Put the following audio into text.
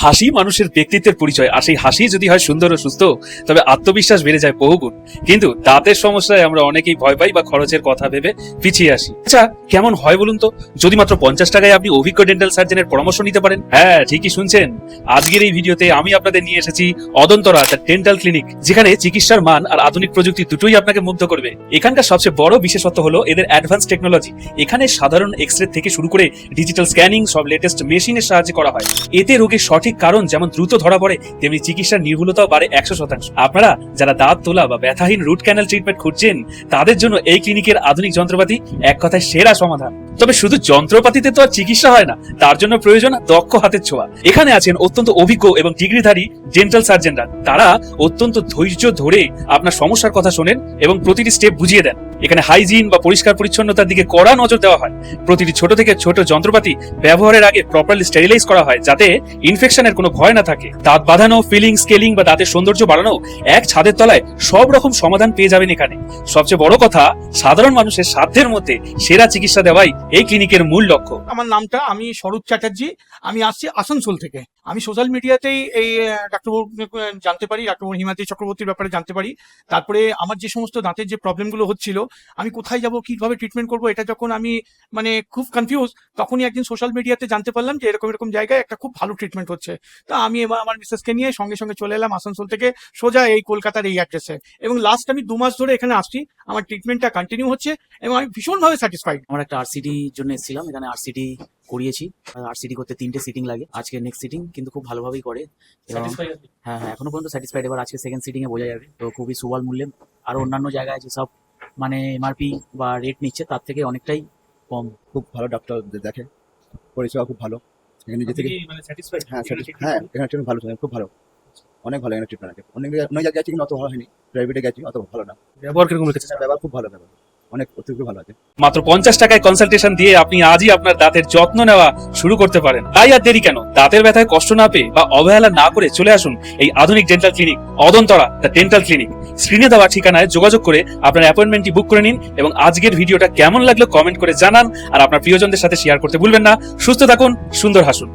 হাসি মানুষের ব্যক্তিত্বের পরিচয়, আর সেই হাসি যদি হয় সুন্দর ও সুস্থ তবে আত্মবিশ্বাস বেড়ে যায় বহুগুণ। কিন্তু দাঁতের সমস্যায় আমরা অনেকেই ভয় পাই বা খরচের কথা ভেবে পিছিয়ে আসি। আচ্ছা, কেমন হয় বলুন তো যদি মাত্র 50 টাকায় আপনি অভিজ্ঞ ডেন্টাল সার্জনের পরামর্শ নিতে পারেন? হ্যাঁ, ঠিকই শুনছেন। আজকের এই ভিডিওতে আমি আপনাদের নিয়ে এসেছি অদন্তরা ডেন্টাল ক্লিনিক, যেখানে চিকিৎসার মান আর আধুনিক প্রযুক্তি দুটোই আপনাকে মুগ্ধ করবে। এখানকার সবচেয়ে বড় বিশেষত্ব হলো এদের অ্যাডভান্স টেকনোলজি। এখানে সাধারণ এক্সরে থেকে শুরু করে ডিজিটাল স্ক্যানিং সব লেটেস্ট মেশিনের সাহায্যে করা হয়। এতে রোগের সঠিক কারণ যেমন দ্রুত ধরা পড়ে, তেমনি চিকিৎসার নির্ভুলতাও বাড়ে 100%। আপনারা যারা দাঁত তোলা বা ব্যথাহীন রুট ক্যানাল ট্রিটমেন্ট খুঁজছেন, তাদের জন্য এই ক্লিনিকের আধুনিক যন্ত্রপাতি এক কথায় সেরা সমাধান। তবে শুধু যন্ত্রপাতিতে তো আর চিকিৎসা হয় না, তার জন্য প্রয়োজন দক্ষ হাতের ছোঁয়া। এখানে আছেন অত্যন্ত অভিজ্ঞ এবং ডিগ্রিধারী ডেন্টাল সার্জনরা। তারা অত্যন্ত ধৈর্য ধরে আপনার সমস্যার কথা শোনেন এবং প্রতিটি স্টেপ বুঝিয়ে দেন। এখানে হাইজিন বা পরিষ্কার পরিচ্ছন্নতার দিকে কড়া নজর দেওয়া হয়। প্রতিটি ছোট থেকে ছোট যন্ত্রপাতি ব্যবহারের আগে প্রপারলি স্টেরিলাইজ করা হয়, যাতে ইনফেকশনের কোনো ভয় না থাকে। দাঁত বাঁধানো, ফিলিং, স্কেলিং বা দাঁতের সৌন্দর্য বাড়ানো, এক ছাদের তলায় সব রকম সমাধান পেয়ে যাবেন এখানে। সবচেয়ে বড় কথা, সাধারণ মানুষের সাধ্যের মধ্যে সেরা চিকিৎসা দেওয়াই এই ক্লিনিকের মূল লক্ষ্য। আমার নামটা আমি স্বরূপ চ্যাটার্জি, আমি আসছি আসানসোল থেকে। আমি সোশ্যাল মিডিয়াতেই এই ডাক্তারবাবু জানতে পারি, ডাক্তারবাবু হিমাদ্রি চক্রবর্তীর ব্যাপারে জানতে পারি। তারপরে আমার যে সমস্ত দাঁতের যে প্রবলেমগুলো হচ্ছিল, আমি কোথায় যাব, কিভাবে ট্রিটমেন্ট করবো, এটা যখন আমি খুব কনফিউজ, তখনই একদিন সোশ্যাল মিডিয়াতে জানতে পারলাম যে এরকম এরকম জায়গায় একটা খুব ভালো ট্রিটমেন্ট হচ্ছে। তা আমি এবার আমার মিসেসকে নিয়ে সঙ্গে সঙ্গে চলে এলাম আসানসোল থেকে সোজা এই কলকাতার এই অ্যাড্রেসে, এবং লাস্ট আমি 2 মাস ধরে এখানে আসছি। আমার ট্রিটমেন্টটা কন্টিনিউ হচ্ছে এবং আমি ভীষণভাবে স্যাটিসফাইড। আমরা একটা আরসিডি জন্য এসেছিলাম, এখানে আরসিডি করিয়েছি। আরসিডি করতে 3টে সিটিং লাগে, আজকে নেক্সট সিটিং, কিন্তু খুব ভালোভাবেই করে। এবং হ্যাঁ, এখনো পর্যন্ত স্যাটিসফাইড। এবার আজকে সেকেন্ড সিটিং এ বোঝা যাবে। তো খুবই সুবল মূল্যে, আর অন্যান্য জায়গায় যেসব এমআরপি বা রেট নিচ্ছে তার থেকে অনেকটাই কম। খুব ভালো ডাক্তার দেখে, পরিষেবা খুব ভালো। এখানে যে থেকে হ্যাঁ এখানে ট্রিটমেন্ট ভালো, খুব ভালো, অনেক ভালো এখানে ট্রিটমেন্ট আছে। অনেক জায়গায় গেছি কিন্তু অত ভালো হয়নি, প্রাইভেটে গেছি অত ভালো না। ব্যবহার কিরকম রেখেছে? ব্যবহার খুব ভালো, ব্যবহার অনেক অতিরিক্ত ভালো আছে। মাত্র 50 টাকায় কনসালটেশন দিয়ে আপনি আজই আপনার দাঁতের যত্ন নেওয়া শুরু করতে পারেন। তাই আর দেরি কেন? দাঁতের ব্যথায় কষ্ট না পেয়ে বা অবহেলা না করে চলে আসুন এই আধুনিক ডেন্টাল ক্লিনিক অদন্তরা ডেন্টাল ক্লিনিক। স্ক্রিনে দেওয়া ঠিকানায় যোগাযোগ করে আপনার অ্যাপয়েন্টমেন্টটি বুক করে নিন এবং আজকের ভিডিওটা কেমন লাগলো কমেন্ট করে জানান, আর আপনার প্রিয়জনদের সাথে শেয়ার করতে ভুলবেন না। সুস্থ থাকুন, সুন্দর হাসুন।